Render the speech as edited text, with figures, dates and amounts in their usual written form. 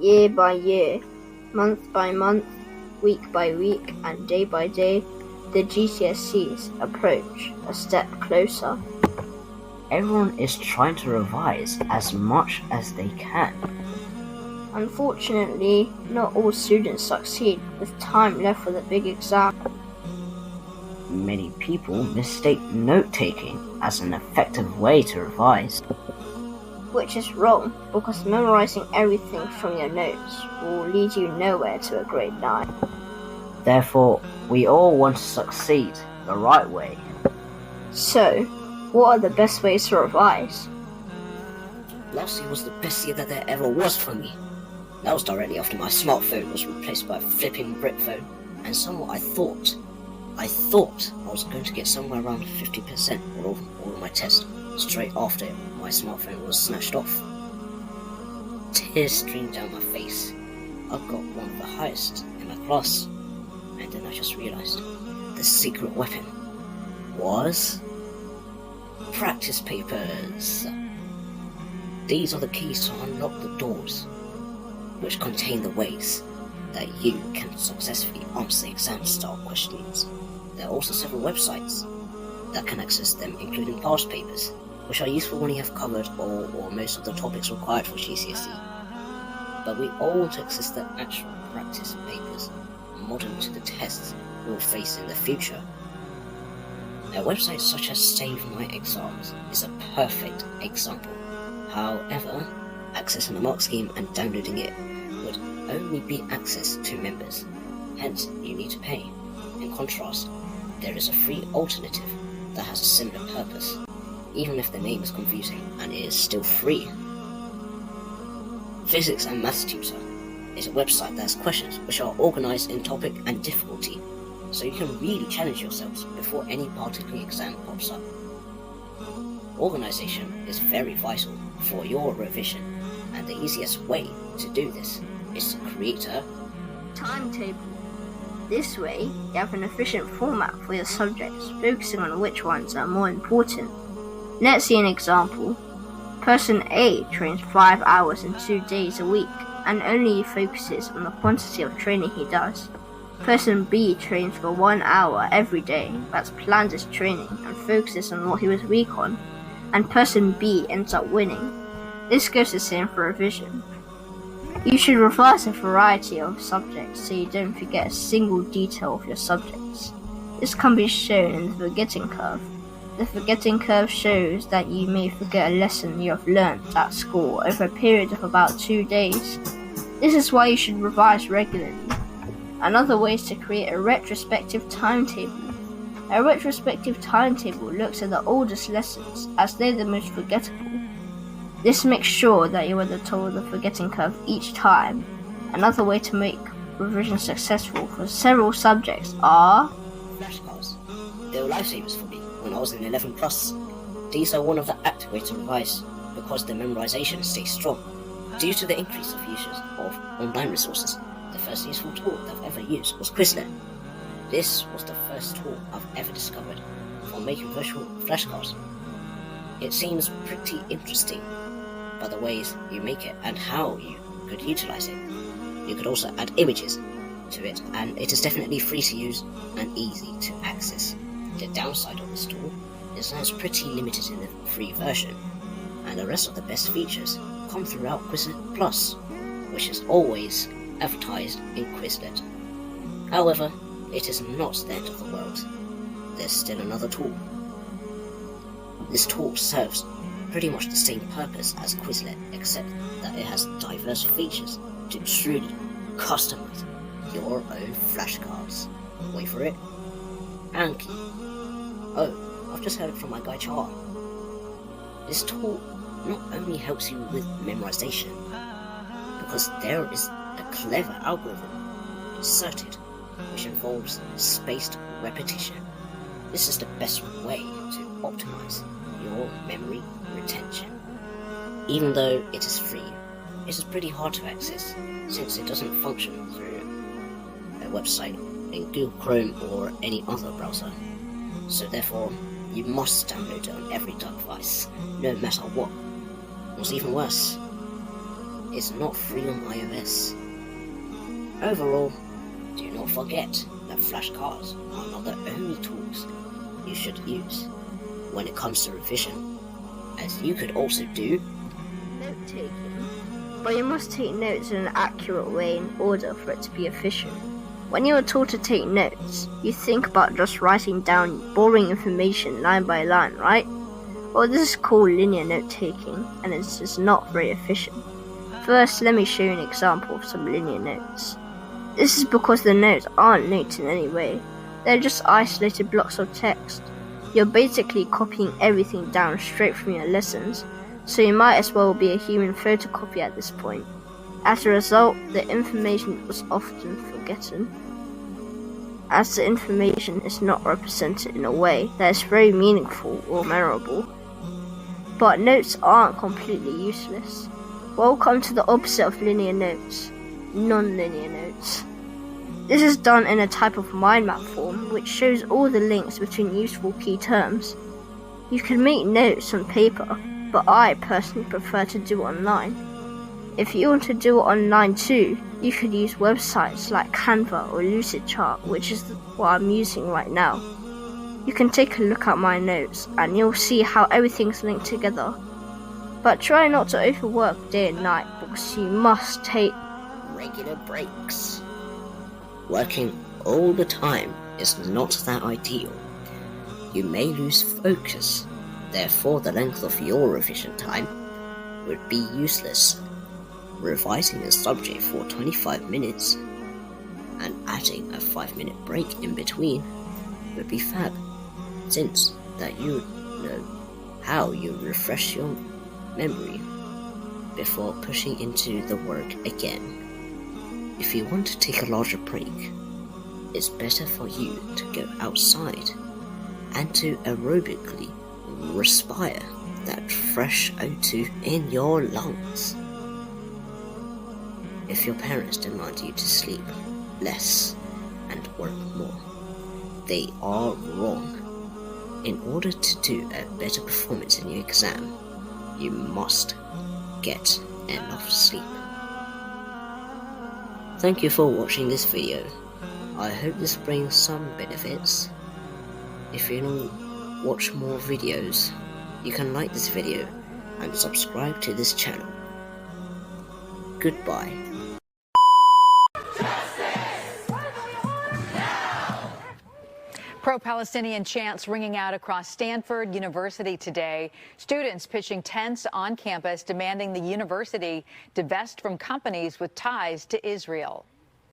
Year by year, month by month, week by week, and day by day, the GCSEs approach a step closer. Everyone is trying to revise as much as they can. Unfortunately, not all students succeed with time left for the big exam. Many people mistake note-taking as an effective way to revise. Which is wrong, because memorizing everything from your notes will lead you nowhere to a grade 9. Therefore, we all want to succeed the right way. So, what are the best ways to revise? Last year was the best year that there ever was for me. That was directly after my smartphone was replaced by a flipping brick phone, and somewhat I thought I was going to get somewhere around 50% on all of my tests straight after my smartphone was snatched off. Tears streamed down my face. I got one of the highest in my class, and then I just realized the secret weapon was practice papers. These are the keys to unlock the doors, which contain the ways that you can successfully answer exam-style questions. There are also several websites that can access them, including past papers, which are useful when you have covered all or most of the topics required for GCSE. But we all want to access the actual practice papers, modern to the tests we will face in the future. A website such as Save My Exams is a perfect example. However, accessing the mark scheme and downloading it would only be access to members, hence you need to pay. In contrast, there is a free alternative that has a similar purpose, even if the name is confusing, and it is still free. Physics and Maths Tutor is a website that has questions which are organized in topic and difficulty, so you can really challenge yourselves before any particular exam pops up. Organization is very vital for your revision, and the easiest way to do this is to create a Timetable. This way, you have an efficient format for your subjects, focusing on which ones are more important. Let's see an example. Person A trains 5 hours and 2 days a week, and only focuses on the quantity of training he does. Person B trains for 1 hour every day, that's planned his training, and focuses on what he was weak on, and person B ends up winning. This goes the same for revision. You should revise a variety of subjects so you don't forget a single detail of your subjects. This can be shown in the forgetting curve. The forgetting curve shows that you may forget a lesson you have learnt at school over a period of about 2 days. This is why you should revise regularly. Another way is to create a retrospective timetable. A retrospective timetable looks at the oldest lessons as they're the most forgettable. This makes sure that you are the top of the forgetting curve each time. Another way to make revision successful for several subjects are flashcards. They were lifesavers for me when I was in 11 plus. These are one of the active ways to revise because the memorization stays strong. Due to the increase of usage of online resources, the first useful tool that I've ever used was Quizlet. This was the first tool I've ever discovered for making virtual flashcards. It seems pretty interesting by the ways you make it and how you could utilize it. You could also add images to it, and it is definitely free to use and easy to access. The downside of this tool is that it's pretty limited in the free version, and the rest of the best features come throughout Quizlet Plus, which is always advertised in Quizlet. However, it is not the end of the world. There's still another tool. This tool serves pretty much the same purpose as Quizlet, except that it has diverse features to truly customize your own flashcards. Wait for it. Anki. Oh, I've just heard it from my guy Char. This tool not only helps you with memorization, because there is a clever algorithm inserted which involves spaced repetition. This is the best way to optimize your memory retention. Even though it is free, it is pretty hard to access since it doesn't function through a website in Google Chrome or any other browser. So therefore, you must download it on every device, no matter what. What's even worse, is not free on iOS. Overall, do not forget that flashcards are not the only tools you should use when it comes to revision, as you could also do note-taking, but you must take notes in an accurate way in order for it to be efficient. When you are taught to take notes, you think about just writing down boring information line by line, right? Well, this is called linear note-taking, and it is not very efficient. First, let me show you an example of some linear notes. This is because the notes aren't linked in any way. They're just isolated blocks of text. You're basically copying everything down straight from your lessons, so you might as well be a human photocopy at this point. As a result, the information was often forgotten, as the information is not represented in a way that is very meaningful or memorable. But notes aren't completely useless. Welcome to the opposite of linear notes, non-linear notes. This is done in a type of mind map form which shows all the links between useful key terms. You can make notes on paper, but I personally prefer to do it online. If you want to do it online too, you could use websites like Canva or Lucidchart, which is what I'm using right now. You can take a look at my notes and you'll see how everything's linked together. But try not to overwork day and night because you must take regular breaks. Working all the time is not that ideal. You may lose focus, therefore the length of your revision time would be useless. Revising a subject for 25 minutes and adding a 5-minute break in between would be fab, since that you know how you refresh your memory before pushing into the work again. If you want to take a larger break, it's better for you to go outside and to aerobically respire that fresh O2 in your lungs. If your parents demand you to sleep less and work more, they are wrong. In order to do a better performance in your exam, you must get enough sleep. Thank you for watching this video. I hope this brings some benefits. If you want to watch more videos, you can like this video and subscribe to this channel. Goodbye. Pro-Palestinian chants ringing out across Stanford University today. Students pitching tents on campus demanding the university divest from companies with ties to Israel.